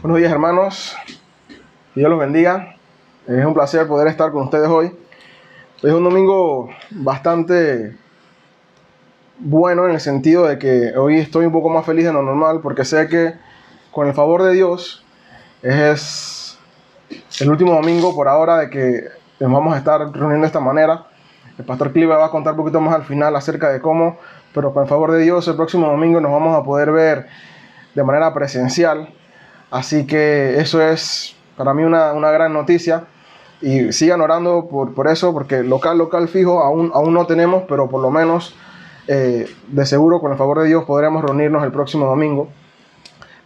Buenos días, hermanos. Dios los bendiga. Es un placer poder estar con ustedes hoy. Es un domingo bastante bueno en el sentido de que hoy estoy un poco más feliz de lo normal porque sé que con el favor de Dios es el último domingo por ahora de que nos vamos a estar reuniendo de esta manera. El pastor Clive va a contar un poquito más al final acerca de cómo, pero con el favor de Dios el próximo domingo nos vamos a poder ver de manera presencial. Así que eso es para mí una gran noticia. Y sigan orando por eso, porque local fijo aún no tenemos, pero por lo menos de seguro con el favor de Dios podremos reunirnos el próximo domingo.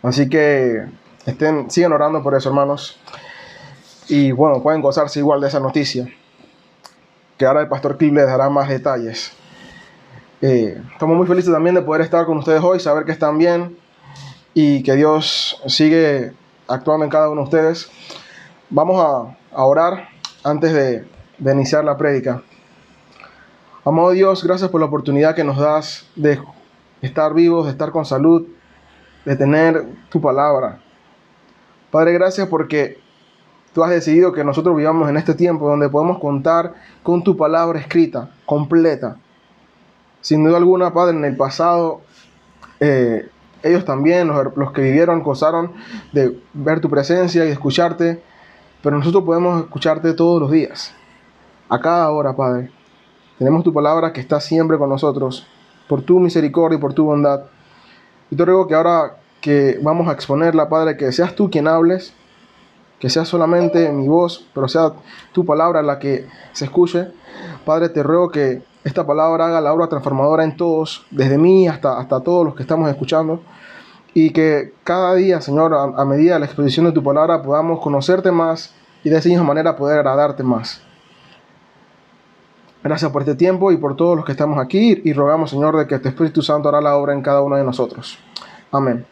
Así que sigan orando por eso, hermanos. Y bueno, pueden gozarse igual de esa noticia, que ahora el pastor Clive les dará más detalles. Estamos muy felices también de poder estar con ustedes hoy, saber que están bien y que Dios sigue actuando en cada uno de ustedes. Vamos a orar antes de iniciar la prédica. Amado Dios, gracias por la oportunidad que nos das de estar vivos, de estar con salud, de tener tu palabra. Padre, gracias porque tú has decidido que nosotros vivamos en este tiempo donde podemos contar con tu palabra escrita, completa. Sin duda alguna, Padre, en el pasado ellos también, los que vivieron, gozaron de ver tu presencia y de escucharte, pero nosotros podemos escucharte todos los días, a cada hora, Padre. Tenemos tu palabra que está siempre con nosotros, por tu misericordia y por tu bondad. Y te ruego que ahora que vamos a exponerla, Padre, que seas tú quien hables, que sea solamente mi voz, pero sea tu palabra la que se escuche. Padre, te ruego que esta palabra haga la obra transformadora en todos, desde mí hasta todos los que estamos escuchando, y que cada día, Señor, a medida de la exposición de tu palabra, podamos conocerte más y de esa misma manera poder agradarte más. Gracias por este tiempo y por todos los que estamos aquí, y rogamos, Señor, de que tu Espíritu Santo hará la obra en cada uno de nosotros. Amén.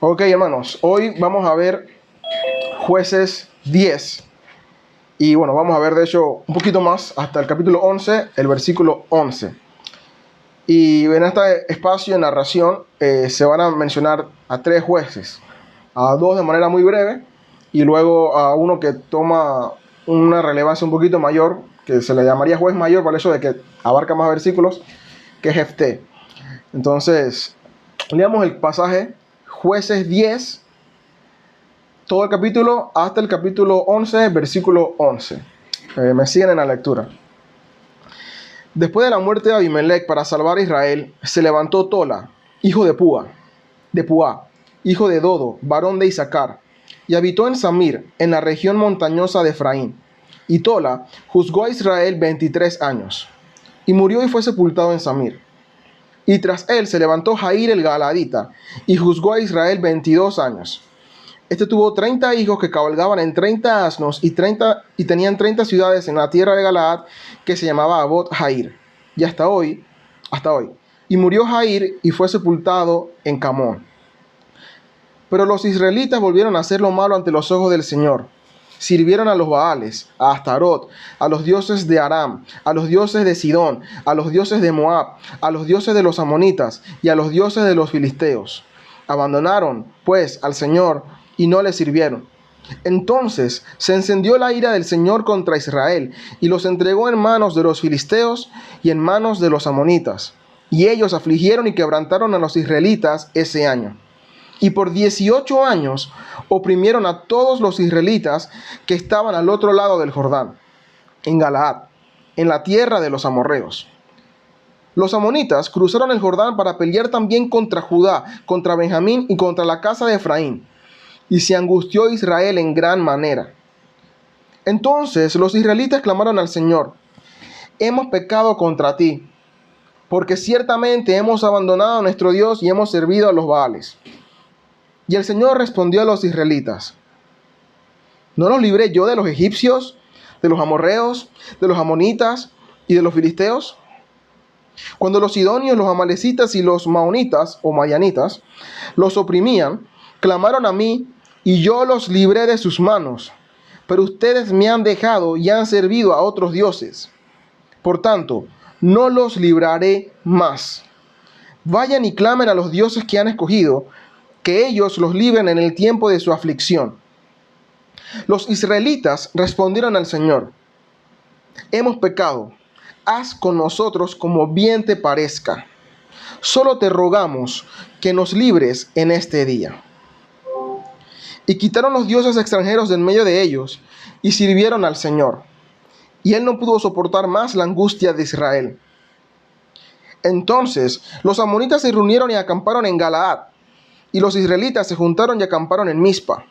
Ok, hermanos, hoy vamos a ver Jueces 10. Y bueno, vamos a ver de hecho un poquito más hasta el capítulo 11, el versículo 11. Y en este espacio de narración se van a mencionar a 3 jueces, a 2 de manera muy breve y luego a uno que toma una relevancia un poquito mayor, que se le llamaría juez mayor por el hecho de que abarca más versículos, que es Jefté. Entonces, leamos el pasaje Jueces 10, todo el capítulo hasta el capítulo 11, versículo 11. Me siguen en la lectura. Después de la muerte de Abimelech para salvar a Israel, se levantó Tola, hijo de Púa, hijo de Dodo, varón de Isaacar, y habitó en Samir, en la región montañosa de Efraín. Y Tola juzgó a Israel 23 años, y murió y fue sepultado en Samir. Y tras él se levantó Jair el Galaadita, y juzgó a Israel 22 años. Este tuvo 30 hijos que cabalgaban en 30 asnos y tenían 30 ciudades en la tierra de Galaad que se llamaba Abot Jair. Y hasta hoy. Y murió Jair y fue sepultado en Camón. Pero los israelitas volvieron a hacer lo malo ante los ojos del Señor. Sirvieron a los Baales, a Astarot, a los dioses de Aram, a los dioses de Sidón, a los dioses de Moab, a los dioses de los amonitas y a los dioses de los filisteos. Abandonaron, pues, al Señor y no le sirvieron. Entonces se encendió la ira del Señor contra Israel y los entregó en manos de los filisteos y en manos de los amonitas. Y ellos afligieron y quebrantaron a los israelitas ese año. Y por 18 años oprimieron a todos los israelitas que estaban al otro lado del Jordán, en Galaad, en la tierra de los amorreos. Los amonitas cruzaron el Jordán para pelear también contra Judá, contra Benjamín y contra la casa de Efraín. Y se angustió Israel en gran manera. Entonces los israelitas clamaron al Señor: hemos pecado contra ti, porque ciertamente hemos abandonado a nuestro Dios y hemos servido a los Baales. Y el Señor respondió a los israelitas: ¿no los libré yo de los egipcios, de los amorreos, de los amonitas y de los filisteos? Cuando los sidonios, los amalecitas y los maonitas o madianitas los oprimían, clamaron a mí y yo los libré de sus manos. Pero ustedes me han dejado y han servido a otros dioses. Por tanto, no los libraré más. Vayan y clamen a los dioses que han escogido, que ellos los libren en el tiempo de su aflicción. Los israelitas respondieron al Señor: hemos pecado, haz con nosotros como bien te parezca. Solo te rogamos que nos libres en este día. Y quitaron los dioses extranjeros de en medio de ellos, y sirvieron al Señor. Y él no pudo soportar más la angustia de Israel. Entonces los amonitas se reunieron y acamparon en Galaad, y los israelitas se juntaron y acamparon en Mizpa.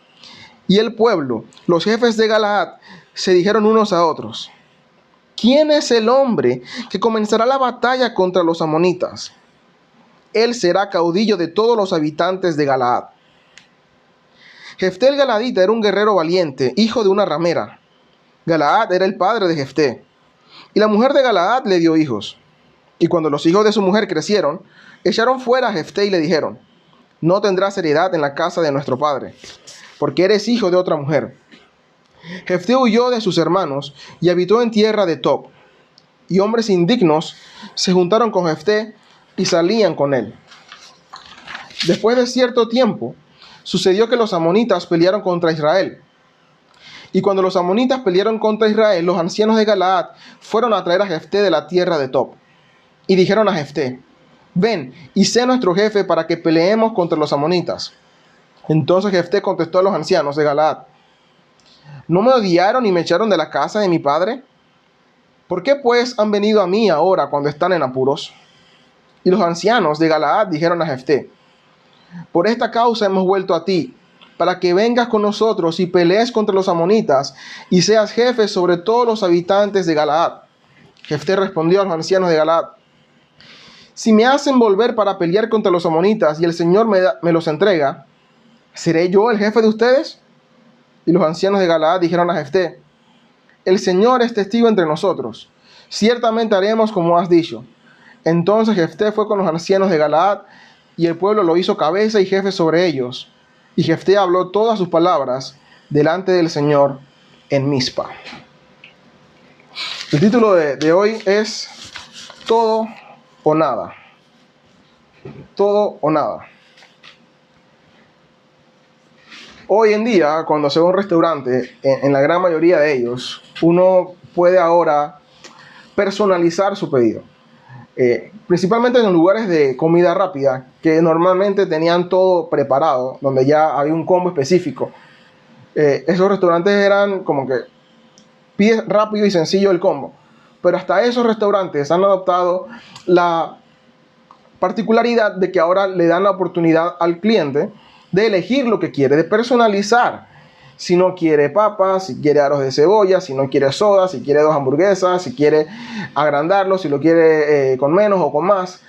Y el pueblo, los jefes de Galaad, se dijeron unos a otros: ¿quién es el hombre que comenzará la batalla contra los amonitas? Él será caudillo de todos los habitantes de Galaad. Jefté el Galadita era un guerrero valiente, hijo de una ramera. Galaad era el padre de Jefté, y la mujer de Galaad le dio hijos. Y cuando los hijos de su mujer crecieron, echaron fuera a Jefté y le dijeron: no tendrás heredad en la casa de nuestro padre, porque eres hijo de otra mujer. Jefté huyó de sus hermanos y habitó en tierra de Tob. Y hombres indignos se juntaron con Jefté y salían con él. Después de cierto tiempo, sucedió que los amonitas pelearon contra Israel. Y cuando los amonitas pelearon contra Israel, los ancianos de Galaad fueron a traer a Jefté de la tierra de Tob. Y dijeron a Jefté: ven y sé nuestro jefe para que peleemos contra los amonitas. Entonces Jefté contestó a los ancianos de Galaad: ¿no me odiaron y me echaron de la casa de mi padre? ¿Por qué pues han venido a mí ahora cuando están en apuros? Y los ancianos de Galaad dijeron a Jefté: por esta causa hemos vuelto a ti, para que vengas con nosotros y pelees contra los amonitas y seas jefe sobre todos los habitantes de Galaad. Jefté respondió a los ancianos de Galaad: si me hacen volver para pelear contra los amonitas y el Señor me los entrega, ¿seré yo el jefe de ustedes? Y los ancianos de Galaad dijeron a Jefté: el Señor es testigo entre nosotros, ciertamente haremos como has dicho. Entonces Jefté fue con los ancianos de Galaad, y el pueblo lo hizo cabeza y jefe sobre ellos. Y Jefté habló todas sus palabras delante del Señor en Mizpa. El título de hoy es Todo o Nada. Todo o nada. Hoy en día, cuando se va a un restaurante, en la gran mayoría de ellos, uno puede ahora personalizar su pedido. Principalmente en los lugares de comida rápida, que normalmente tenían todo preparado, donde ya había un combo específico. Esos restaurantes eran como que pides rápido y sencillo el combo. Pero hasta esos restaurantes han adoptado la particularidad de que ahora le dan la oportunidad al cliente de elegir lo que quiere, de personalizar. Si no quiere papas, si quiere aros de cebolla, si no quiere soda, si quiere 2 hamburguesas, si quiere agrandarlo, si lo quiere con menos o con más.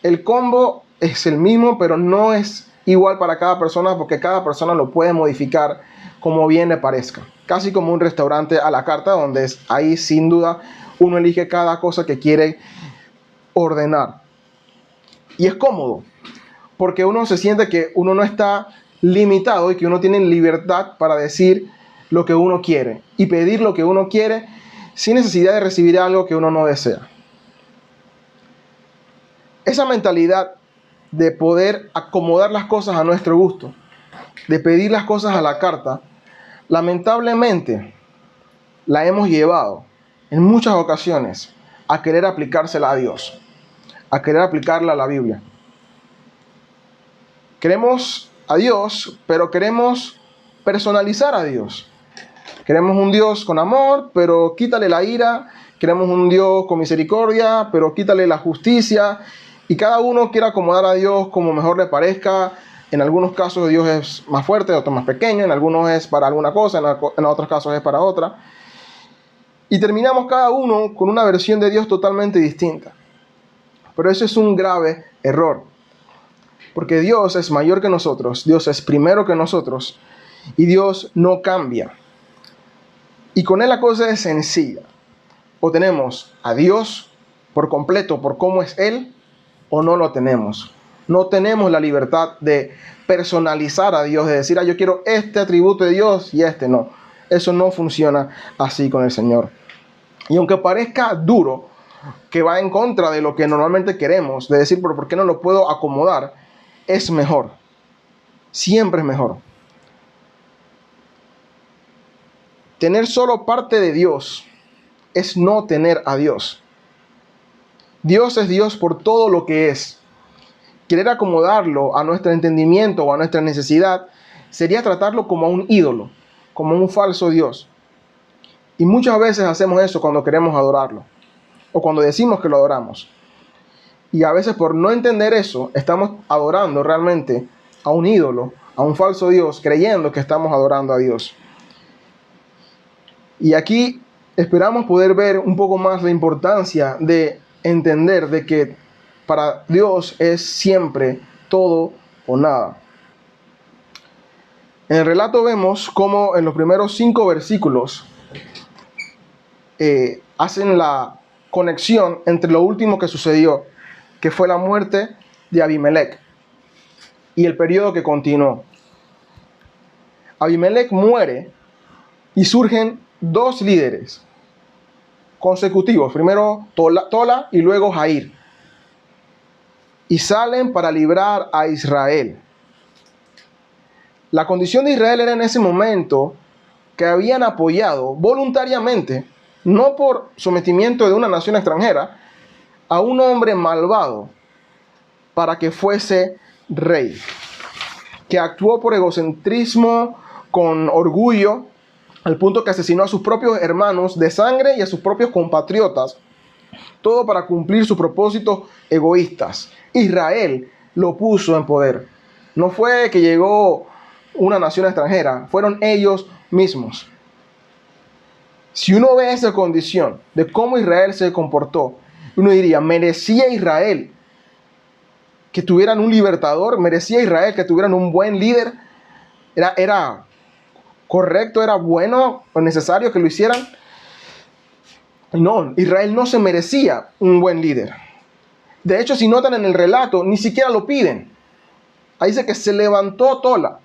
El combo es el mismo, pero no es igual para cada persona, porque cada persona lo puede modificar como bien le parezca. Casi como un restaurante a la carta, donde ahí sin duda uno elige cada cosa que quiere ordenar. Y es cómodo, porque uno se siente que uno no está limitado y que uno tiene libertad para decir lo que uno quiere y pedir lo que uno quiere sin necesidad de recibir algo que uno no desea. Esa mentalidad de poder acomodar las cosas a nuestro gusto, de pedir las cosas a la carta, lamentablemente la hemos llevado en muchas ocasiones a querer aplicársela a Dios, a querer aplicarla a la Biblia. Queremos a Dios, pero queremos personalizar a Dios. Queremos un Dios con amor, pero quítale la ira. Queremos un Dios con misericordia, pero quítale la justicia. Y cada uno quiere acomodar a Dios como mejor le parezca. En algunos casos Dios es más fuerte, en otros más pequeño. En algunos es para alguna cosa, en otros casos es para otra. Y terminamos cada uno con una versión de Dios totalmente distinta. Pero eso es un grave error. Porque Dios es mayor que nosotros, Dios es primero que nosotros y Dios no cambia. Y con Él la cosa es sencilla. O tenemos a Dios por completo, por cómo es Él, o no lo tenemos. No tenemos la libertad de personalizar a Dios, de decir, yo quiero este atributo de Dios y este no. Eso no funciona así con el Señor. Y aunque parezca duro, que va en contra de lo que normalmente queremos, de decir, pero ¿por qué no lo puedo acomodar? Es mejor. Siempre es mejor. Tener solo parte de Dios es no tener a Dios. Dios es Dios por todo lo que es. Querer acomodarlo a nuestro entendimiento o a nuestra necesidad sería tratarlo como a un ídolo, como un falso Dios. Y muchas veces hacemos eso cuando queremos adorarlo o cuando decimos que lo adoramos. Y a veces por no entender eso, estamos adorando realmente a un ídolo, a un falso Dios, creyendo que estamos adorando a Dios. Y aquí esperamos poder ver un poco más la importancia de entender de que para Dios es siempre todo o nada. En el relato vemos cómo en los primeros 5 versículos hacen la conexión entre lo último que sucedió, que fue la muerte de Abimelech, y el periodo que continuó. Abimelech muere y surgen 2 líderes consecutivos, primero Tola y luego Jair, y salen para librar a Israel. La condición de Israel era en ese momento que habían apoyado voluntariamente, no por sometimiento de una nación extranjera, a un hombre malvado para que fuese rey, que actuó por egocentrismo, con orgullo, al punto que asesinó a sus propios hermanos de sangre y a sus propios compatriotas, todo para cumplir sus propósitos egoístas. Israel lo puso en poder. No fue que llegó una nación extranjera, fueron ellos mismos. Si uno ve esa condición de cómo Israel se comportó, uno diría, ¿merecía Israel que tuvieran un libertador? ¿Merecía Israel que tuvieran un buen líder? ¿Era correcto, era bueno o necesario que lo hicieran? No, Israel no se merecía un buen líder. De hecho, si notan en el relato, ni siquiera lo piden. Ahí dice que se levantó Tola.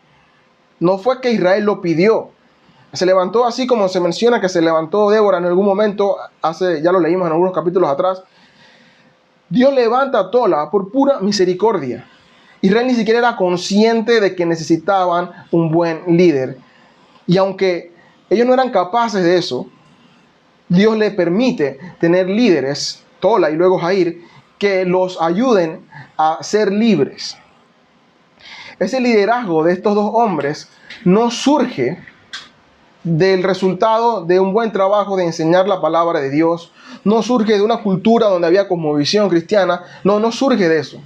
No fue que Israel lo pidió. Se levantó así como se menciona que se levantó Débora en algún momento, ya lo leímos en algunos capítulos atrás. Dios levanta a Tola por pura misericordia. Israel ni siquiera era consciente de que necesitaban un buen líder. Y aunque ellos no eran capaces de eso, Dios le permite tener líderes, Tola y luego Jair, que los ayuden a ser libres. Ese liderazgo de estos 2 hombres no surge del resultado de un buen trabajo de enseñar la palabra de Dios, no surge de una cultura donde había cosmovisión cristiana, no surge de eso.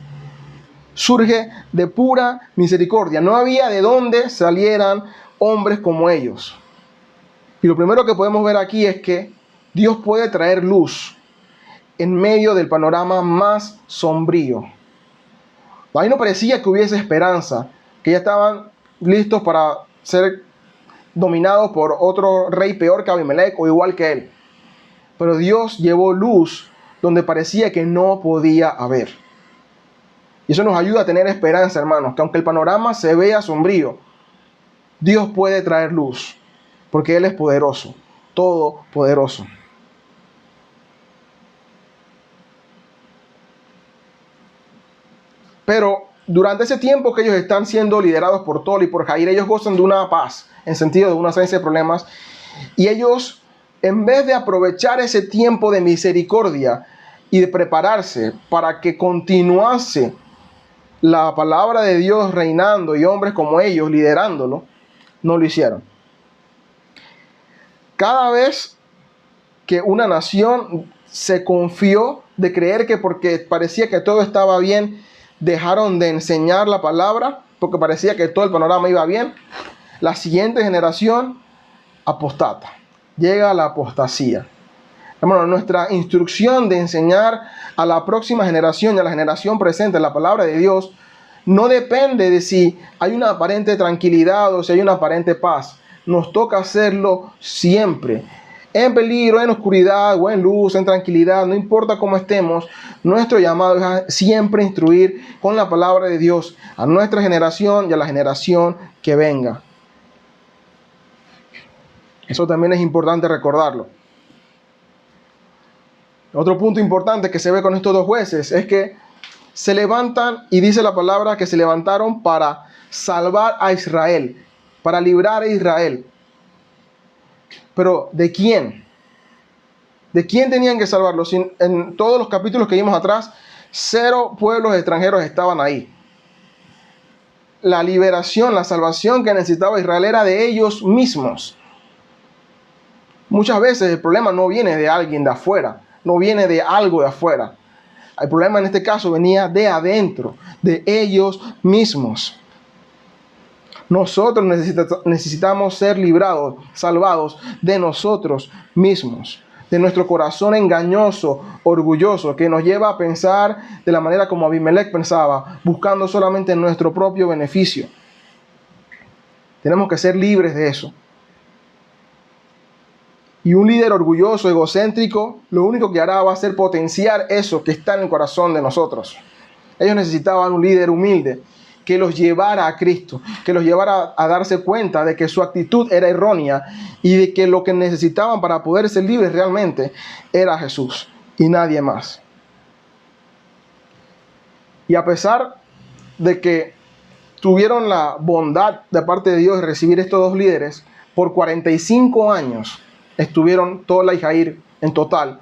Surge de pura misericordia. No había de dónde salieran hombres como ellos. Y lo primero que podemos ver aquí es que Dios puede traer luz en medio del panorama más sombrío. Ahí no parecía que hubiese esperanza, que ya estaban listos para ser dominados por otro rey peor que Abimelech o igual que él. Pero Dios llevó luz donde parecía que no podía haber. Y eso nos ayuda a tener esperanza, hermanos, que aunque el panorama se vea sombrío, Dios puede traer luz, porque Él es poderoso, todopoderoso. Pero durante ese tiempo que ellos están siendo liderados por Tola y por Jair, ellos gozan de una paz, en sentido de una ausencia de problemas, y ellos, en vez de aprovechar ese tiempo de misericordia y de prepararse para que continuase la palabra de Dios reinando y hombres como ellos liderándolo, no lo hicieron. Cada vez que una nación se confió de creer que porque parecía que todo estaba bien, dejaron de enseñar la palabra, porque parecía que todo el panorama iba bien, la siguiente generación apostata. Llega la apostasía. Hermano, nuestra instrucción de enseñar a la próxima generación y a la generación presente la palabra de Dios no depende de si hay una aparente tranquilidad o si hay una aparente paz. Nos toca hacerlo siempre. En peligro, en oscuridad o en luz, en tranquilidad, no importa cómo estemos, nuestro llamado es a siempre instruir con la palabra de Dios a nuestra generación y a la generación que venga. Eso también es importante recordarlo. Otro punto importante que se ve con estos dos jueces es que se levantan, y dice la palabra que se levantaron para salvar a Israel, para librar a Israel. Pero ¿de quién? ¿De quién tenían que salvarlo? Si en todos los capítulos que vimos atrás, 0 pueblos extranjeros estaban ahí. La liberación, la salvación que necesitaba Israel era de ellos mismos. Muchas veces el problema no viene de alguien de afuera, no viene de algo de afuera. El problema en este caso venía de adentro, de ellos mismos. Nosotros necesitamos ser librados, salvados de nosotros mismos, de nuestro corazón engañoso, orgulloso, que nos lleva a pensar de la manera como Abimelech pensaba, buscando solamente nuestro propio beneficio. Tenemos que ser libres de eso. Y un líder orgulloso, egocéntrico, lo único que hará va a ser potenciar eso que está en el corazón de nosotros. Ellos necesitaban un líder humilde que los llevara a Cristo, que los llevara a darse cuenta de que su actitud era errónea y de que lo que necesitaban para poder ser libres realmente era Jesús y nadie más. Y a pesar de que tuvieron la bondad de parte de Dios de recibir estos dos líderes, por 45 años estuvieron Tola y Jair en total,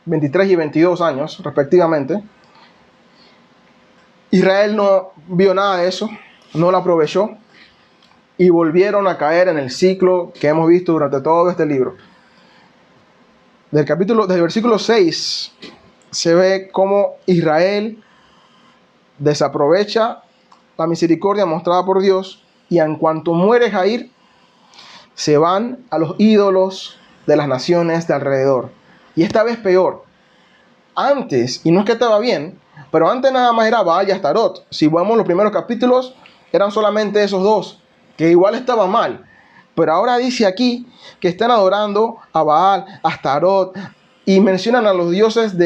23 y 22 años respectivamente. Israel no vio nada de eso, no lo aprovechó y volvieron a caer en el ciclo que hemos visto durante todo este libro. Del versículo 6 se ve cómo Israel desaprovecha la misericordia mostrada por Dios y en cuanto muere Jair, se van a los ídolos de las naciones de alrededor. Y esta vez peor. Antes, y no es que estaba bien, pero antes nada más era Baal y Astarot. Si vemos los primeros capítulos, eran solamente esos dos, que igual estaba mal. Pero ahora dice aquí que están adorando a Baal, a Astarot, y mencionan a los dioses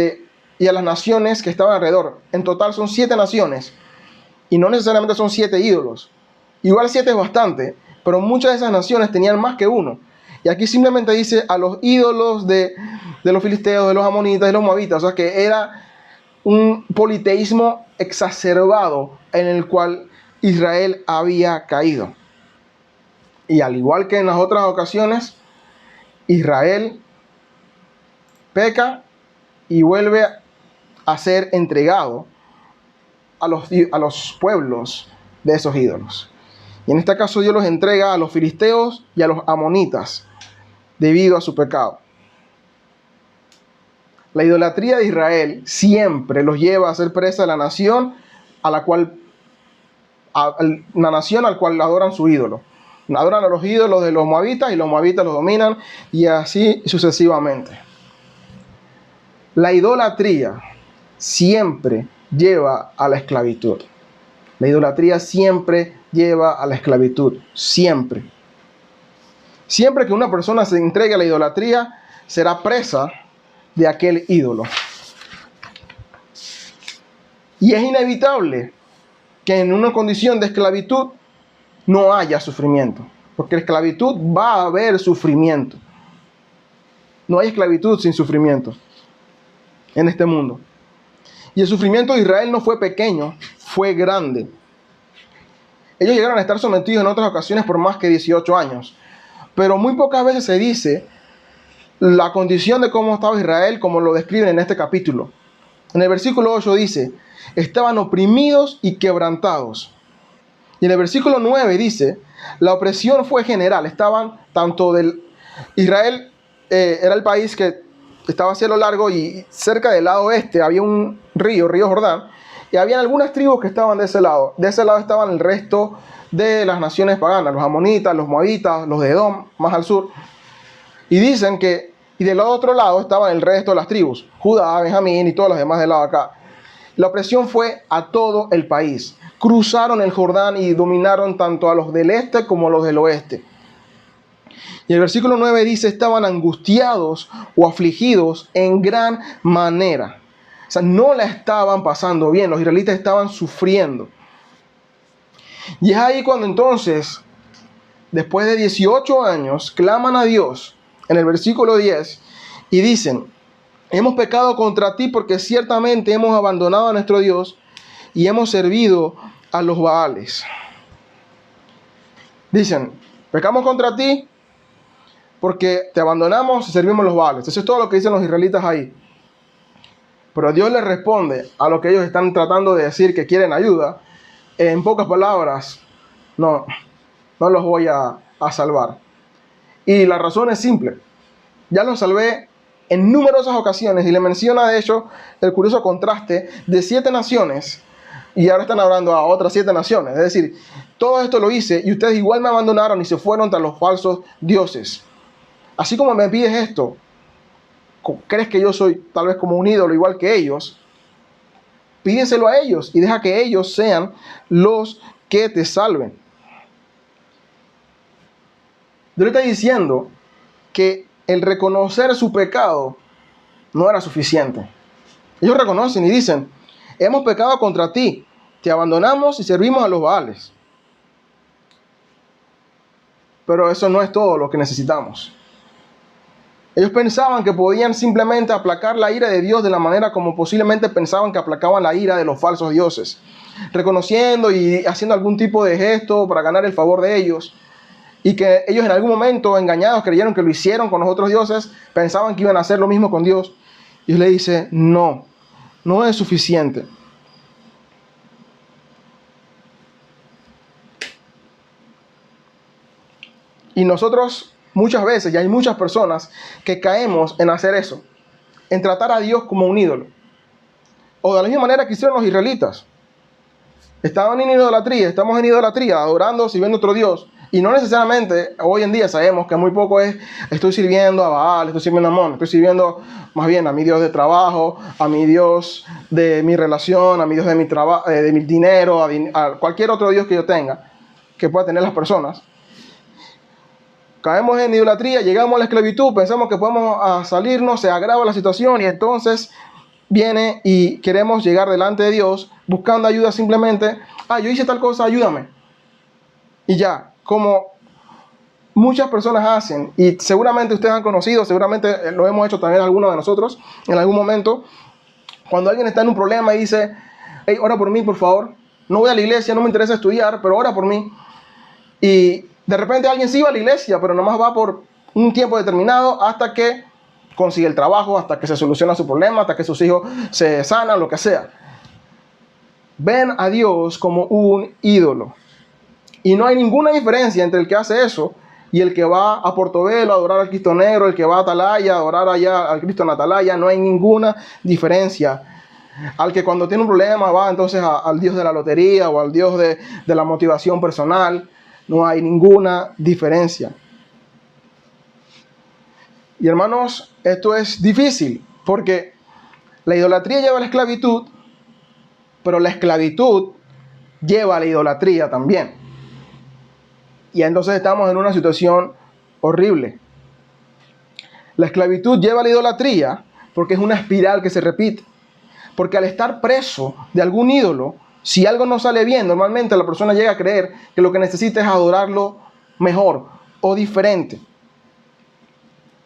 y a las naciones que estaban alrededor. En total son 7 naciones, y no necesariamente son 7 ídolos. Igual 7 es bastante, pero muchas de esas naciones tenían más que uno. Y aquí simplemente dice a los ídolos de los filisteos, de los amonitas, de los moabitas. O sea que era un politeísmo exacerbado en el cual Israel había caído. Y al igual que en las otras ocasiones, Israel peca y vuelve a ser entregado a los pueblos de esos ídolos. Y en este caso Dios los entrega a los filisteos y a los amonitas debido a su pecado. La idolatría de Israel siempre los lleva a ser presa de la nación al cual adoran su ídolo. Adoran a los ídolos de los moabitas y los moabitas los dominan y así sucesivamente. La idolatría siempre lleva a la esclavitud. La idolatría siempre lleva a la esclavitud. Siempre. Siempre que una persona se entregue a la idolatría, será presa de aquel ídolo. Y es inevitable que en una condición de esclavitud no haya sufrimiento. Porque en esclavitud va a haber sufrimiento. No hay esclavitud sin sufrimiento en este mundo. Y el sufrimiento de Israel no fue pequeño, fue grande. Ellos llegaron a estar sometidos en otras ocasiones por más que 18 años. Pero muy pocas veces se dice la condición de cómo estaba Israel como lo describen en este capítulo. En el versículo 8 dice, estaban oprimidos y quebrantados. Y en el versículo 9 dice, la opresión fue general. Estaban tanto Israel era el país que estaba hacia lo largo y cerca del lado oeste había un río Jordán. Y había algunas tribus que estaban de ese lado. De ese lado estaban el resto de las naciones paganas, los amonitas, los moabitas, los de Edom, más al sur. Y dicen que, y del otro lado estaban el resto de las tribus, Judá, Benjamín y todos los demás del lado de acá. La opresión fue a todo el país. Cruzaron el Jordán y dominaron tanto a los del este como a los del oeste. Y el versículo 9 dice, estaban angustiados o afligidos en gran manera. O sea, no la estaban pasando bien, los israelitas estaban sufriendo. Y es ahí cuando entonces, después de 18 años, claman a Dios en el versículo 10 y dicen, hemos pecado contra ti porque ciertamente hemos abandonado a nuestro Dios y hemos servido a los Baales. Dicen, pecamos contra ti porque te abandonamos y servimos a los Baales. Eso es todo lo que dicen los israelitas ahí. Pero Dios les responde a lo que ellos están tratando de decir, que quieren ayuda. En pocas palabras, no los voy a salvar. Y la razón es simple. Ya los salvé en numerosas ocasiones y le menciona de hecho el curioso contraste de 7 naciones y ahora están hablando a otras 7 naciones. Es decir, todo esto lo hice y ustedes igual me abandonaron y se fueron tras los falsos dioses. Así como me pides esto, ¿crees que yo soy tal vez como un ídolo igual que ellos? Pídeselo a ellos y deja que ellos sean los que te salven. Dios le está diciendo que el reconocer su pecado no era suficiente. Ellos reconocen y dicen, hemos pecado contra ti, te abandonamos y servimos a los Baales. Pero eso no es todo lo que necesitamos. Ellos pensaban que podían simplemente aplacar la ira de Dios de la manera como posiblemente pensaban que aplacaban la ira de los falsos dioses, reconociendo y haciendo algún tipo de gesto para ganar el favor de ellos. Y que ellos en algún momento, engañados, creyeron que lo hicieron con los otros dioses, pensaban que iban a hacer lo mismo con Dios. Y Dios le dice, no es suficiente. Y nosotros muchas veces, y hay muchas personas que caemos en hacer eso, en tratar a Dios como un ídolo. O de la misma manera que hicieron los israelitas. Estaban en idolatría, estamos en idolatría, adorando, sirviendo a otro Dios. Y no necesariamente, hoy en día sabemos que muy poco es, estoy sirviendo a Baal, estoy sirviendo a Amón, estoy sirviendo más bien a mi Dios de trabajo, a mi Dios de mi relación, a mi Dios de mi trabajo, de mi dinero, a cualquier otro Dios que yo tenga, que pueda tener las personas. Caemos en idolatría, llegamos a la esclavitud, pensamos que podemos salirnos, se agrava la situación y entonces viene y queremos llegar delante de Dios buscando ayuda simplemente. Yo hice tal cosa, ayúdame. Y ya, como muchas personas hacen, y seguramente ustedes han conocido, seguramente lo hemos hecho también algunos de nosotros en algún momento, cuando alguien está en un problema y dice, hey, ora por mí, por favor. No voy a la iglesia, no me interesa estudiar, pero ora por mí. Y de repente alguien sí va a la iglesia, pero nomás va por un tiempo determinado hasta que consigue el trabajo, hasta que se soluciona su problema, hasta que sus hijos se sanan, lo que sea. Ven a Dios como un ídolo. Y no hay ninguna diferencia entre el que hace eso y el que va a Portobelo a adorar al Cristo Negro, el que va a Atalaya a adorar allá al Cristo en Atalaya. No hay ninguna diferencia. Al que cuando tiene un problema va entonces al Dios de la lotería o al Dios de la motivación personal. No hay ninguna diferencia. Y hermanos, esto es difícil porque la idolatría lleva a la esclavitud, pero la esclavitud lleva a la idolatría también. Y entonces estamos en una situación horrible. La esclavitud lleva a la idolatría porque es una espiral que se repite. Porque al estar preso de algún ídolo, si algo no sale bien, normalmente la persona llega a creer que lo que necesita es adorarlo mejor o diferente.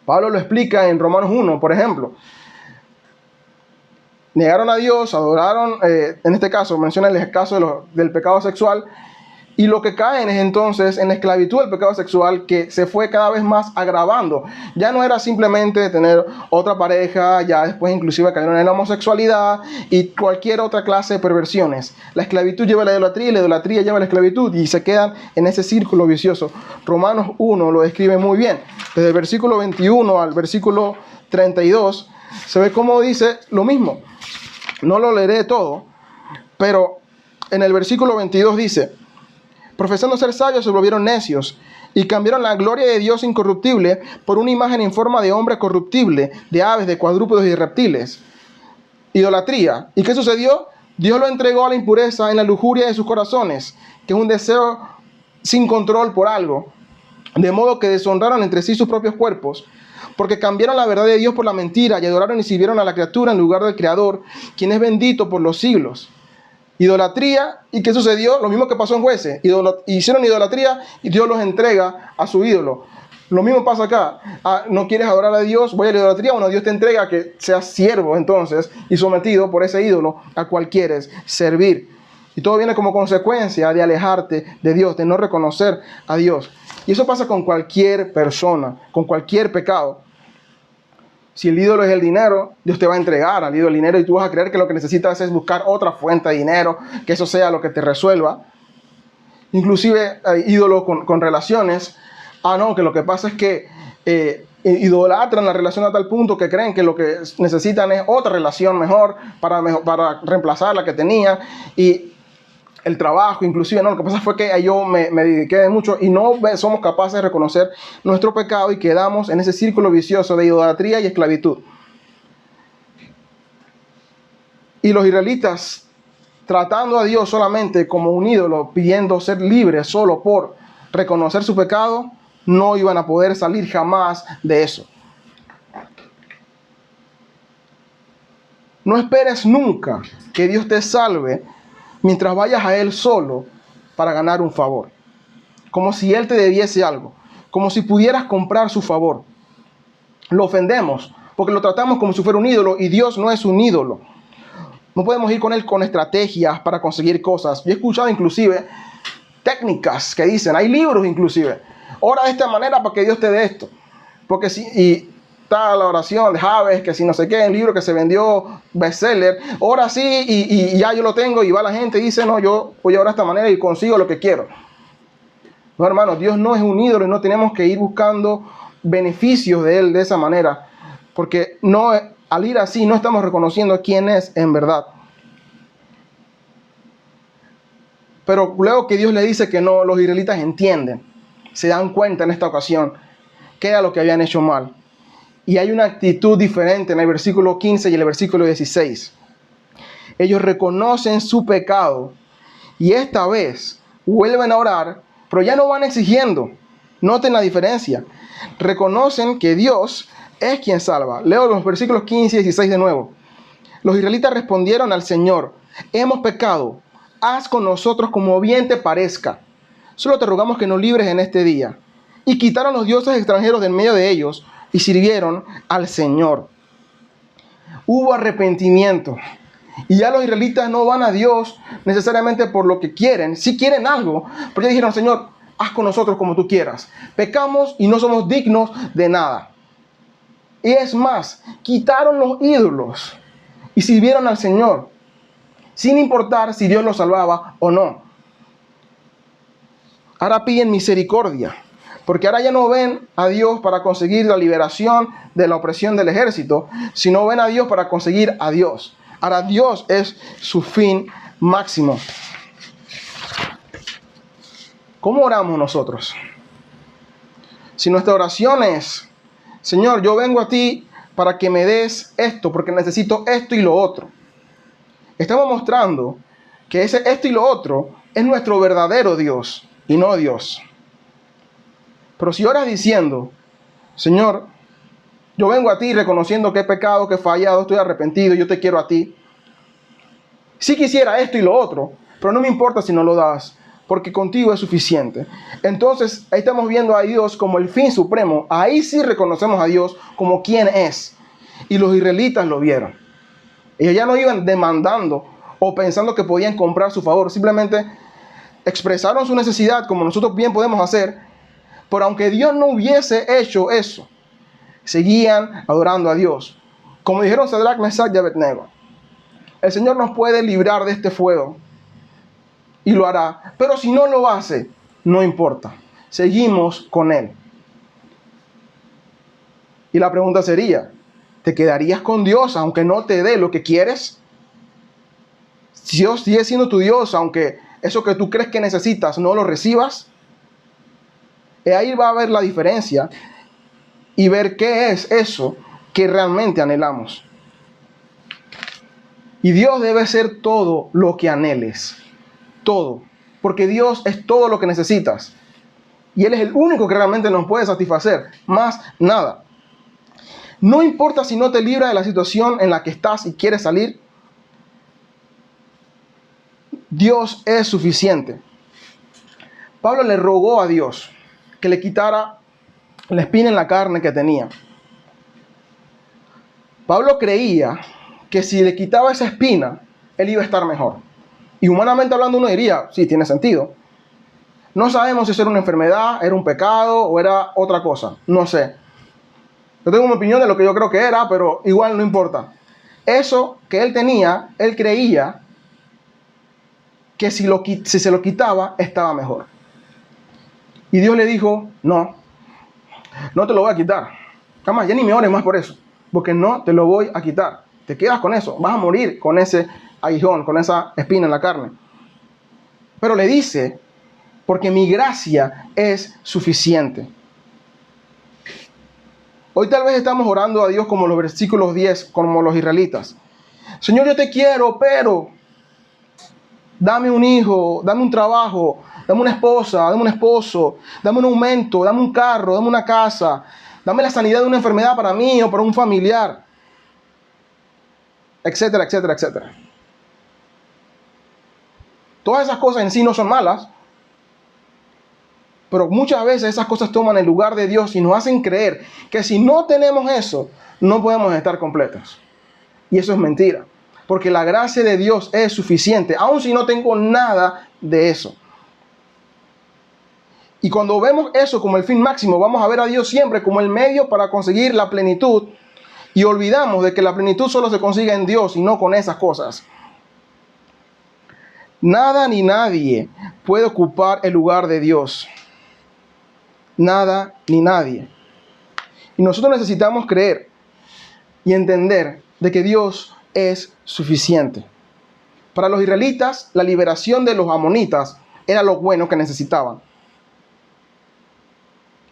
Pablo lo explica en Romanos 1, por ejemplo. Negaron a Dios, adoraron, en este caso, menciona el caso del pecado sexual, y lo que caen es entonces en la esclavitud del pecado sexual que se fue cada vez más agravando. Ya no era simplemente tener otra pareja, ya después inclusive cayeron en la homosexualidad y cualquier otra clase de perversiones. La esclavitud lleva a la idolatría y la idolatría lleva a la esclavitud y se quedan en ese círculo vicioso. Romanos 1 lo describe muy bien. Desde el versículo 21 al versículo 32 se ve cómo dice lo mismo. No lo leeré todo, pero en el versículo 22 dice: profesando ser sabios se volvieron necios y cambiaron la gloria de Dios incorruptible por una imagen en forma de hombre corruptible, de aves, de cuadrúpedos y de reptiles. Idolatría. ¿Y qué sucedió? Dios lo entregó a la impureza en la lujuria de sus corazones, que es un deseo sin control por algo, de modo que deshonraron entre sí sus propios cuerpos, porque cambiaron la verdad de Dios por la mentira y adoraron y sirvieron a la criatura en lugar del Creador, quien es bendito por los siglos. Idolatría. ¿Y qué sucedió? Lo mismo que pasó en Jueces. Hicieron idolatría y Dios los entrega a su ídolo. Lo mismo pasa acá. No quieres adorar a Dios, voy a la idolatría. Bueno, Dios te entrega que seas siervo entonces y sometido por ese ídolo a cual quieres servir. Y todo viene como consecuencia de alejarte de Dios, de no reconocer a Dios. Y eso pasa con cualquier persona, con cualquier pecado. Si el ídolo es el dinero, Dios te va a entregar al ídolo el dinero y tú vas a creer que lo que necesitas es buscar otra fuente de dinero, que eso sea lo que te resuelva. Inclusive hay ídolos con relaciones. No, que lo que pasa es que idolatran la relación a tal punto que creen que lo que necesitan es otra relación mejor para reemplazar la que tenía. Y el trabajo, inclusive, no, lo que pasa fue que yo me dediqué de mucho y no somos capaces de reconocer nuestro pecado y quedamos en ese círculo vicioso de idolatría y esclavitud. Y los israelitas, tratando a Dios solamente como un ídolo, pidiendo ser libres solo por reconocer su pecado, no iban a poder salir jamás de eso. No esperes nunca que Dios te salve mientras vayas a Él solo para ganar un favor. Como si Él te debiese algo. Como si pudieras comprar su favor. Lo ofendemos porque lo tratamos como si fuera un ídolo y Dios no es un ídolo. No podemos ir con Él con estrategias para conseguir cosas. Yo he escuchado inclusive técnicas que dicen, hay libros inclusive, ora de esta manera para que Dios te dé esto. Porque si... Y está la oración de Javes, que si no sé qué, el libro que se vendió bestseller, ora así y ya yo lo tengo y va la gente y dice, no, yo voy a orar de esta manera y consigo lo que quiero. No, hermanos, Dios no es un ídolo y no tenemos que ir buscando beneficios de Él de esa manera, porque no, al ir así no estamos reconociendo quién es en verdad. Pero luego que Dios le dice que no, los israelitas entienden, se dan cuenta en esta ocasión que era lo que habían hecho mal. Y hay una actitud diferente en el versículo 15 y el versículo 16. Ellos reconocen su pecado y esta vez vuelven a orar, pero ya no van exigiendo. Noten la diferencia. Reconocen que Dios es quien salva. Leo los versículos 15 y 16 de nuevo. Los israelitas respondieron al Señor, hemos pecado, haz con nosotros como bien te parezca. Solo te rogamos que nos libres en este día. Y quitaron los dioses extranjeros del medio de ellos y sirvieron al Señor. Hubo arrepentimiento. Y ya los israelitas no van a Dios necesariamente por lo que quieren. Sí quieren algo, pero ya dijeron, Señor, haz con nosotros como tú quieras. Pecamos y no somos dignos de nada. Y es más, quitaron los ídolos y sirvieron al Señor, sin importar si Dios los salvaba o no. Ahora piden misericordia, porque ahora ya no ven a Dios para conseguir la liberación de la opresión del ejército, sino ven a Dios para conseguir a Dios. Ahora Dios es su fin máximo. ¿Cómo oramos nosotros? Si nuestra oración es, Señor, yo vengo a ti para que me des esto, porque necesito esto y lo otro. Estamos mostrando que ese esto y lo otro es nuestro verdadero Dios y no Dios. Pero si oras diciendo, Señor, yo vengo a ti reconociendo que he pecado, que he fallado, estoy arrepentido, yo te quiero a ti. Sí quisiera esto y lo otro, pero no me importa si no lo das, porque contigo es suficiente. Entonces, ahí estamos viendo a Dios como el fin supremo. Ahí sí reconocemos a Dios como quien es. Y los israelitas lo vieron. Ellos ya no iban demandando o pensando que podían comprar su favor. Simplemente expresaron su necesidad, como nosotros bien podemos hacer. Pero aunque Dios no hubiese hecho eso, seguían adorando a Dios. Como dijeron Sadrach, Mesach y Abednego, el Señor nos puede librar de este fuego y lo hará. Pero si no lo hace, no importa. Seguimos con Él. Y la pregunta sería, ¿te quedarías con Dios aunque no te dé lo que quieres? Dios sigue siendo tu Dios aunque eso que tú crees que necesitas no lo recibas. Y ahí va a haber la diferencia y ver qué es eso que realmente anhelamos. Y Dios debe ser todo lo que anheles. Todo. Porque Dios es todo lo que necesitas. Y Él es el único que realmente nos puede satisfacer. Más nada. No importa si no te libra de la situación en la que estás y quieres salir. Dios es suficiente. Pablo le rogó a Dios que le quitara la espina en la carne que tenía. Pablo creía que si le quitaba esa espina, él iba a estar mejor. Y humanamente hablando uno diría, sí, tiene sentido. No sabemos si eso era una enfermedad, era un pecado o era otra cosa. No sé. Yo tengo una opinión de lo que yo creo que era, pero igual no importa. Eso que él tenía, él creía que si se lo quitaba, estaba mejor. Y Dios le dijo, no te lo voy a quitar. Jamás, ya ni me ores más por eso, porque no te lo voy a quitar. Te quedas con eso, vas a morir con ese aguijón, con esa espina en la carne. Pero le dice, porque mi gracia es suficiente. Hoy tal vez estamos orando a Dios como los versículos 10, como los israelitas. Señor, yo te quiero, pero dame un hijo, dame un trabajo, dame una esposa, dame un esposo, dame un aumento, dame un carro, dame una casa, dame la sanidad de una enfermedad para mí o para un familiar, etcétera, etcétera, etcétera. Todas esas cosas en sí no son malas, pero muchas veces esas cosas toman el lugar de Dios y nos hacen creer que si no tenemos eso, no podemos estar completos. Y eso es mentira, porque la gracia de Dios es suficiente, aun si no tengo nada de eso. Y cuando vemos eso como el fin máximo, vamos a ver a Dios siempre como el medio para conseguir la plenitud, y olvidamos de que la plenitud solo se consigue en Dios y no con esas cosas. Nada ni nadie puede ocupar el lugar de Dios. Nada ni nadie. Y nosotros necesitamos creer y entender de que Dios es suficiente. Para los israelitas, la liberación de los amonitas era lo bueno que necesitaban.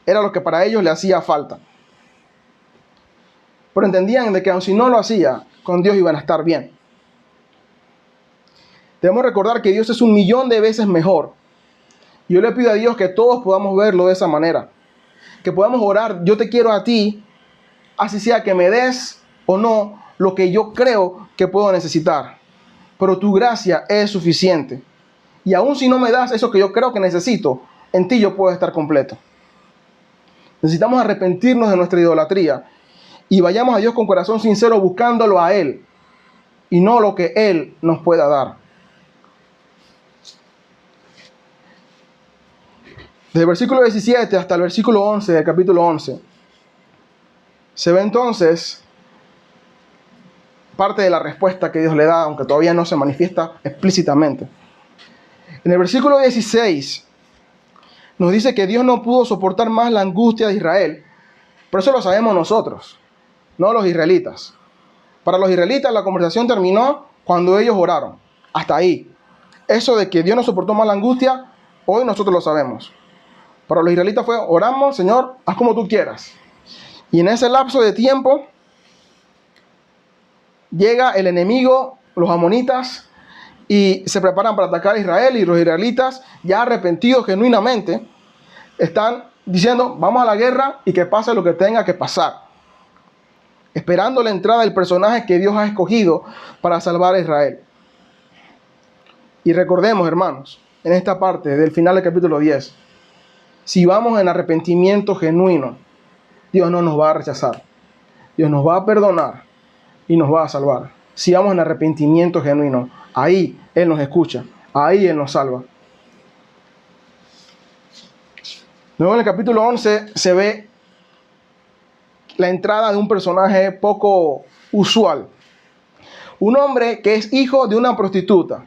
Era lo que para ellos le hacía falta. Pero entendían de que aun si no lo hacía, con Dios iban a estar bien. Debemos recordar que Dios es 1.000.000 de veces mejor. Yo le pido a Dios que todos podamos verlo de esa manera. Que podamos orar, yo te quiero a ti, así sea que me des o no lo que yo creo que puedo necesitar. Pero tu gracia es suficiente. Y aun si no me das eso que yo creo que necesito, en ti yo puedo estar completo. Necesitamos arrepentirnos de nuestra idolatría y vayamos a Dios con corazón sincero buscándolo a Él y no lo que Él nos pueda dar. Desde el versículo 17 hasta el versículo 11 del capítulo 11, se ve entonces parte de la respuesta que Dios le da, aunque todavía no se manifiesta explícitamente. En el versículo 16 nos dice que Dios no pudo soportar más la angustia de Israel. Por eso lo sabemos nosotros, no los israelitas. Para los israelitas la conversación terminó cuando ellos oraron. Hasta ahí. Eso de que Dios no soportó más la angustia, hoy nosotros lo sabemos. Para los israelitas fue, oramos, Señor, haz como tú quieras. Y en ese lapso de tiempo, llega el enemigo, los amonitas, y se preparan para atacar a Israel. Y los israelitas, ya arrepentidos genuinamente, están diciendo, vamos a la guerra y que pase lo que tenga que pasar. Esperando la entrada del personaje que Dios ha escogido para salvar a Israel. Y recordemos, hermanos, en esta parte del final del capítulo 10, si vamos en arrepentimiento genuino, Dios no nos va a rechazar. Dios nos va a perdonar y nos va a salvar. Si vamos en arrepentimiento genuino, ahí Él nos escucha, ahí Él nos salva. Luego en el capítulo 11 se ve la entrada de un personaje poco usual. Un hombre que es hijo de una prostituta,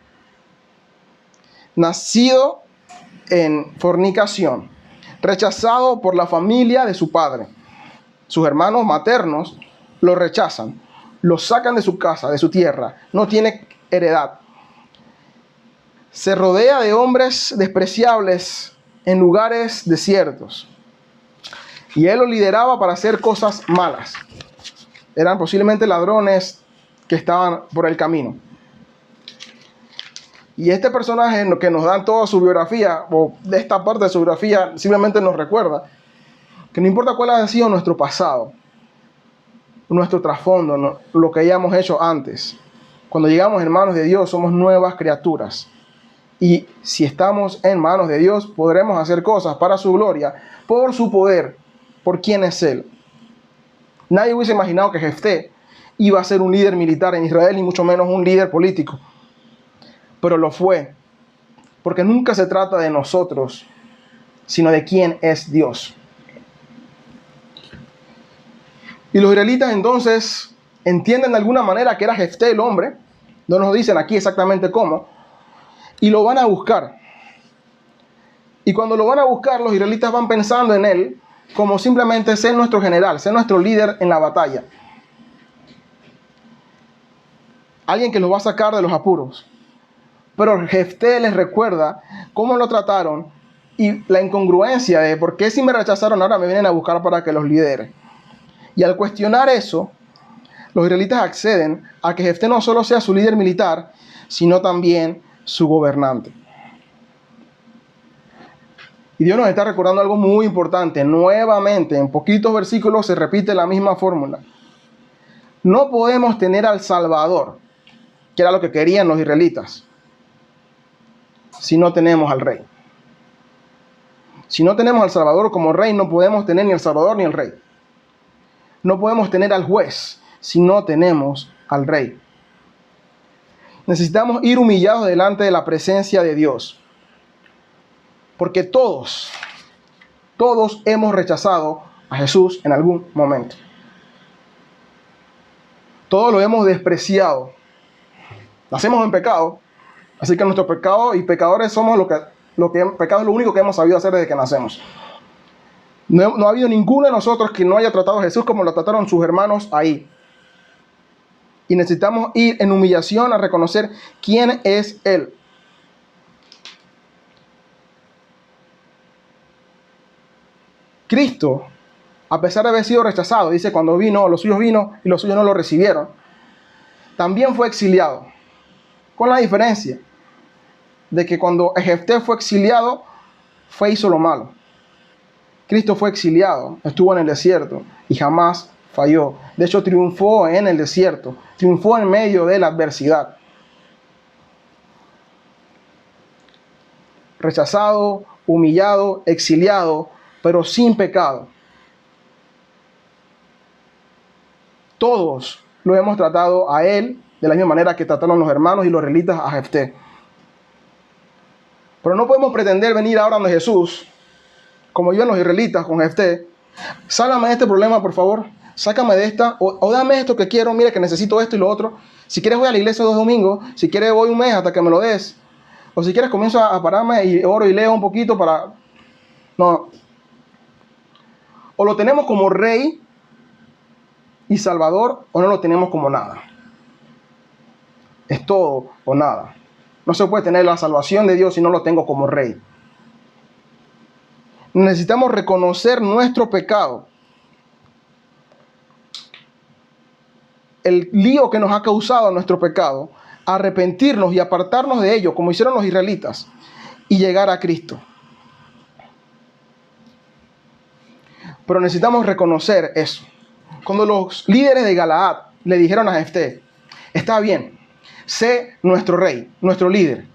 nacido en fornicación, rechazado por la familia de su padre. Sus hermanos maternos lo rechazan, lo sacan de su casa, de su tierra, no tiene heredad. Se rodea de hombres despreciables en lugares desiertos. Y él lo lideraba para hacer cosas malas. Eran posiblemente ladrones que estaban por el camino. Y este personaje que nos dan toda su biografía, o de esta parte de su biografía, simplemente nos recuerda que no importa cuál haya sido nuestro pasado, nuestro trasfondo, lo que hayamos hecho antes. Cuando llegamos en manos de Dios, somos nuevas criaturas. Y si estamos en manos de Dios, podremos hacer cosas para su gloria, por su poder. por quién es él. Nadie hubiese imaginado que Jefté iba a ser un líder militar en Israel, ni mucho menos un líder político. Pero lo fue, porque nunca se trata de nosotros, sino de quién es Dios. Y los israelitas entonces entienden de alguna manera que era Jefté el hombre, no nos dicen aquí exactamente cómo, y lo van a buscar. Y cuando lo van a buscar, los israelitas van pensando en él como simplemente ser nuestro general, ser nuestro líder en la batalla. Alguien que los va a sacar de los apuros. Pero Jefté les recuerda cómo lo trataron y la incongruencia de por qué si me rechazaron ahora me vienen a buscar para que los lidere. Y al cuestionar eso, los israelitas acceden a que Jefté no solo sea su líder militar, sino también su gobernante. Y Dios nos está recordando algo muy importante. Nuevamente, en poquitos versículos se repite la misma fórmula. No podemos tener al Salvador, que era lo que querían los israelitas, si no tenemos al rey. Si no tenemos al Salvador como rey, no podemos tener ni al Salvador ni al rey. No podemos tener al juez si no tenemos al rey. Necesitamos ir humillados delante de la presencia de Dios. Porque todos hemos rechazado a Jesús en algún momento. Todos lo hemos despreciado. Nacemos en pecado, así que nuestro pecado y pecadores somos pecado es lo único que hemos sabido hacer desde que nacemos. No ha habido ninguno de nosotros que no haya tratado a Jesús como lo trataron sus hermanos ahí. Y necesitamos ir en humillación a reconocer quién es Él. Cristo, a pesar de haber sido rechazado, dice cuando vino, los suyos vino y los suyos no lo recibieron, también fue exiliado. Con la diferencia de que cuando Jefté fue exiliado, hizo lo malo. Cristo fue exiliado, estuvo en el desierto y jamás falló. De hecho, triunfó en el desierto, triunfó en medio de la adversidad. Rechazado, humillado, exiliado, pero sin pecado. Todos lo hemos tratado a él de la misma manera que trataron los hermanos y los israelitas a Jefté. Pero no podemos pretender venir ahora donde Jesús, como iban los israelitas con Jefté. Sálvame de este problema, por favor. Sácame de esta. O dame esto que quiero. Mira que necesito esto y lo otro. Si quieres voy a la iglesia 2 domingos. Si quieres voy un mes hasta que me lo des. O si quieres comienzo a pararme y oro y leo un poquito para... No. O lo tenemos como rey y salvador o no lo tenemos como nada. Es todo o nada. No se puede tener la salvación de Dios si no lo tengo como rey. Necesitamos reconocer nuestro pecado. El lío que nos ha causado nuestro pecado. Arrepentirnos y apartarnos de ello, como hicieron los israelitas. Y llegar a Cristo. Pero necesitamos reconocer eso. Cuando los líderes de Galaad le dijeron a Jefté, está bien, sé nuestro rey, nuestro líder.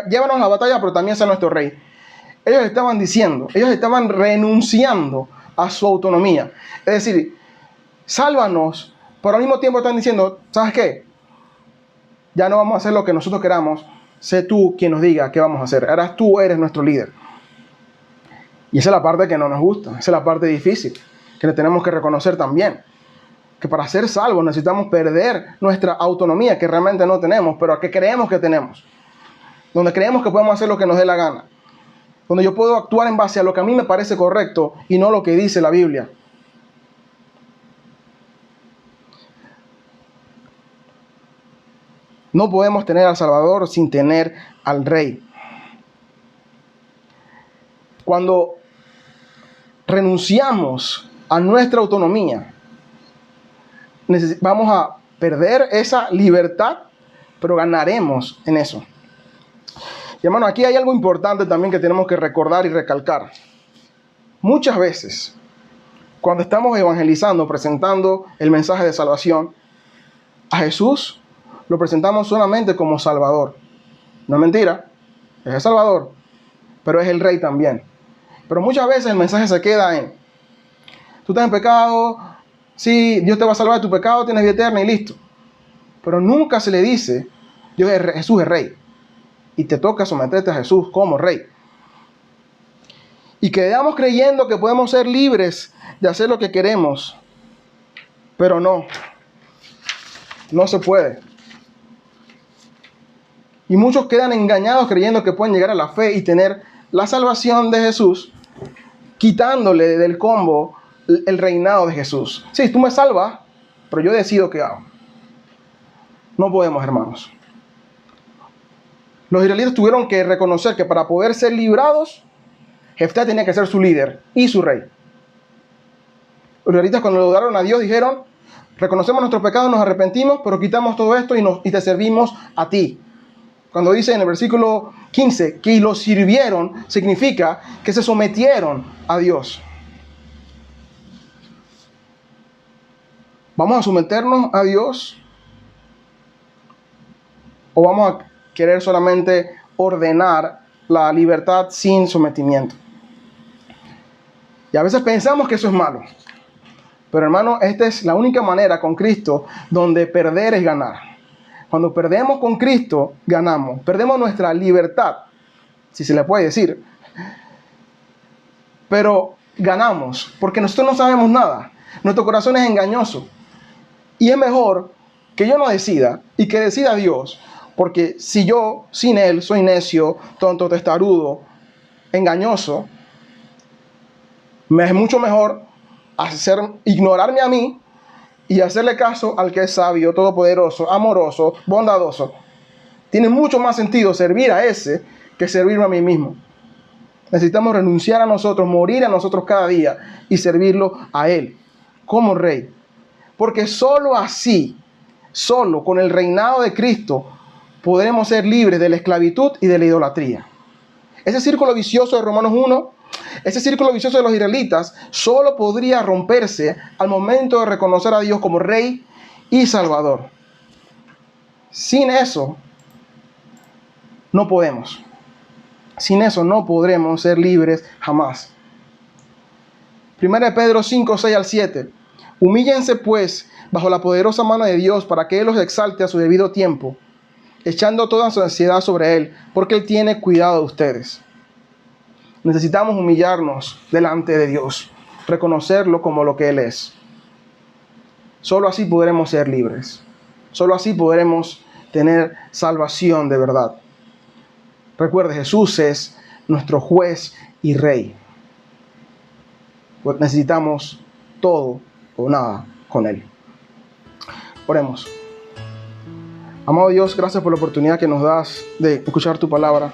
Llévanos a la batalla, pero también sé nuestro rey. Ellos estaban diciendo, ellos estaban renunciando a su autonomía. Es decir, sálvanos, pero al mismo tiempo están diciendo, ¿sabes qué? Ya no vamos a hacer lo que nosotros queramos. Sé tú quien nos diga qué vamos a hacer. Ahora tú eres nuestro líder. Y esa es la parte que no nos gusta. Esa es la parte difícil, que le tenemos que reconocer también. Que para ser salvos necesitamos perder nuestra autonomía, que realmente no tenemos, pero que creemos que tenemos. Donde creemos que podemos hacer lo que nos dé la gana. Donde yo puedo actuar en base a lo que a mí me parece correcto y no lo que dice la Biblia. No podemos tener al Salvador sin tener al Rey. Cuando renunciamos a nuestra autonomía, vamos a perder esa libertad, pero ganaremos en eso. Y hermano, aquí hay algo importante también que tenemos que recordar y recalcar. Muchas veces, cuando estamos evangelizando, presentando el mensaje de salvación, a Jesús lo presentamos solamente como Salvador. No es mentira, es el Salvador, pero es el Rey también. Pero muchas veces el mensaje se queda en, tú estás en pecado, sí, Dios te va a salvar de tu pecado, tienes vida eterna y listo. Pero nunca se le dice, Jesús es rey. Y te toca someterte a Jesús como rey. Y quedamos creyendo que podemos ser libres de hacer lo que queremos. Pero no se puede. Y muchos quedan engañados creyendo que pueden llegar a la fe y tener la salvación de Jesús, quitándole del combo el reinado de Jesús. Sí, tú me salvas, pero yo decido qué hago. No podemos, hermanos. Los israelitas tuvieron que reconocer que para poder ser librados, Jefté tenía que ser su líder y su rey. Los israelitas, cuando lo dieron a Dios, dijeron: reconocemos nuestros pecados, nos arrepentimos, pero quitamos todo esto y te servimos a ti. Cuando dice en el versículo 15 que los sirvieron, significa que se sometieron a Dios. ¿Vamos a someternos a Dios? ¿O vamos a querer solamente ordenar la libertad sin sometimiento? Y a veces pensamos que eso es malo. Pero hermano, esta es la única manera con Cristo donde perder es ganar. Cuando perdemos con Cristo, ganamos. Perdemos nuestra libertad, si se le puede decir. Pero ganamos, porque nosotros no sabemos nada. Nuestro corazón es engañoso. Y es mejor que yo no decida y que decida Dios. Porque si yo, sin Él, soy necio, tonto, testarudo, engañoso, me es mucho mejor ignorarme a mí y hacerle caso al que es sabio, todopoderoso, amoroso, bondadoso. Tiene mucho más sentido servir a ese que servirme a mí mismo. Necesitamos renunciar a nosotros, morir a nosotros cada día y servirlo a Él como Rey. Porque solo así, solo con el reinado de Cristo, podremos ser libres de la esclavitud y de la idolatría. Ese círculo vicioso de Romanos 1, ese círculo vicioso de los israelitas, solo podría romperse al momento de reconocer a Dios como Rey y Salvador. Sin eso, no podemos. Sin eso no podremos ser libres jamás. 1 Pedro 5, 6 al 7. Humíllense pues bajo la poderosa mano de Dios para que Él los exalte a su debido tiempo, echando toda su ansiedad sobre Él, porque Él tiene cuidado de ustedes. Necesitamos humillarnos delante de Dios, reconocerlo como lo que Él es. Solo así podremos ser libres. Solo así podremos tener salvación de verdad. Recuerde, Jesús es nuestro juez y rey. Pues necesitamos todo o nada con Él. Oremos. Amado Dios, gracias por la oportunidad que nos das de escuchar tu palabra.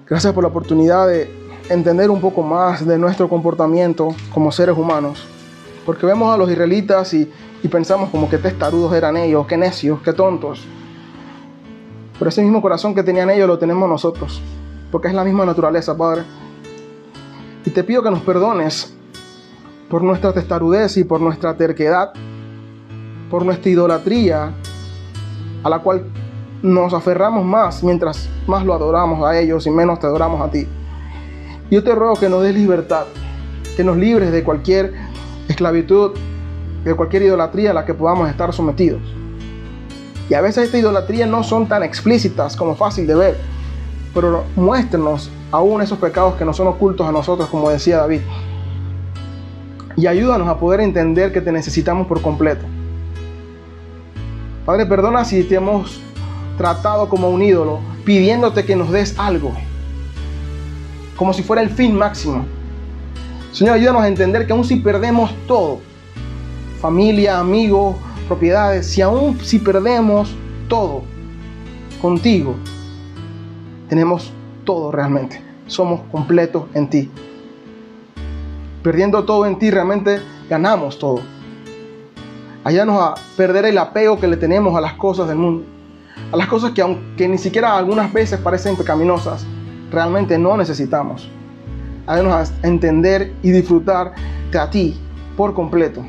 Gracias por la oportunidad de entender un poco más de nuestro comportamiento como seres humanos. Porque vemos a los israelitas y pensamos como que testarudos eran ellos, que necios, que tontos. Pero ese mismo corazón que tenían ellos lo tenemos nosotros. Porque es la misma naturaleza, Padre. Y te pido que nos perdones por nuestra testarudez y por nuestra terquedad, por nuestra idolatría, a la cual nos aferramos más mientras más lo adoramos a ellos y menos te adoramos a ti. Yo te ruego que nos des libertad, que nos libres de cualquier esclavitud, de cualquier idolatría a la que podamos estar sometidos. Y a veces estas idolatrías no son tan explícitas como fácil de ver, pero muéstranos aún esos pecados que no son ocultos a nosotros, como decía David. Y ayúdanos a poder entender que te necesitamos por completo. Padre, perdona si te hemos tratado como un ídolo, pidiéndote que nos des algo, como si fuera el fin máximo. Señor, ayúdanos a entender que aun si perdemos todo, familia, amigos, propiedades, si perdemos todo contigo, tenemos todo realmente. Somos completos en ti. Perdiendo todo en ti, realmente ganamos todo. Ayúdanos a perder el apego que le tenemos a las cosas del mundo, a las cosas que aunque ni siquiera algunas veces parecen pecaminosas, realmente no necesitamos. Ayúdanos a entender y disfrutarte a ti por completo.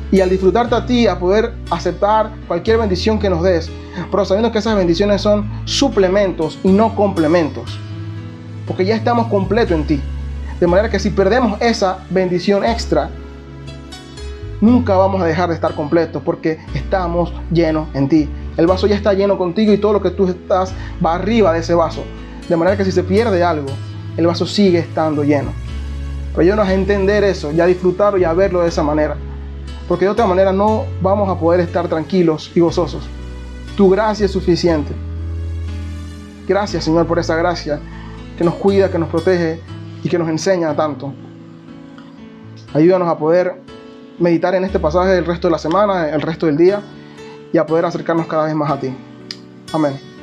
Y al disfrutarte a ti, a poder aceptar cualquier bendición que nos des, pero sabiendo que esas bendiciones son suplementos y no complementos. Porque ya estamos completos en ti. De manera que si perdemos esa bendición extra, nunca vamos a dejar de estar completos porque estamos llenos en ti. El vaso ya está lleno contigo y todo lo que tú estás va arriba de ese vaso. De manera que si se pierde algo, el vaso sigue estando lleno. Pero ayúdanos a entender eso y a disfrutarlo y a verlo de esa manera. Porque de otra manera no vamos a poder estar tranquilos y gozosos. Tu gracia es suficiente. Gracias, Señor, por esa gracia que nos cuida, que nos protege y que nos enseña tanto. Ayúdanos a poder meditar en este pasaje el resto de la semana, el resto del día, y a poder acercarnos cada vez más a ti. Amén.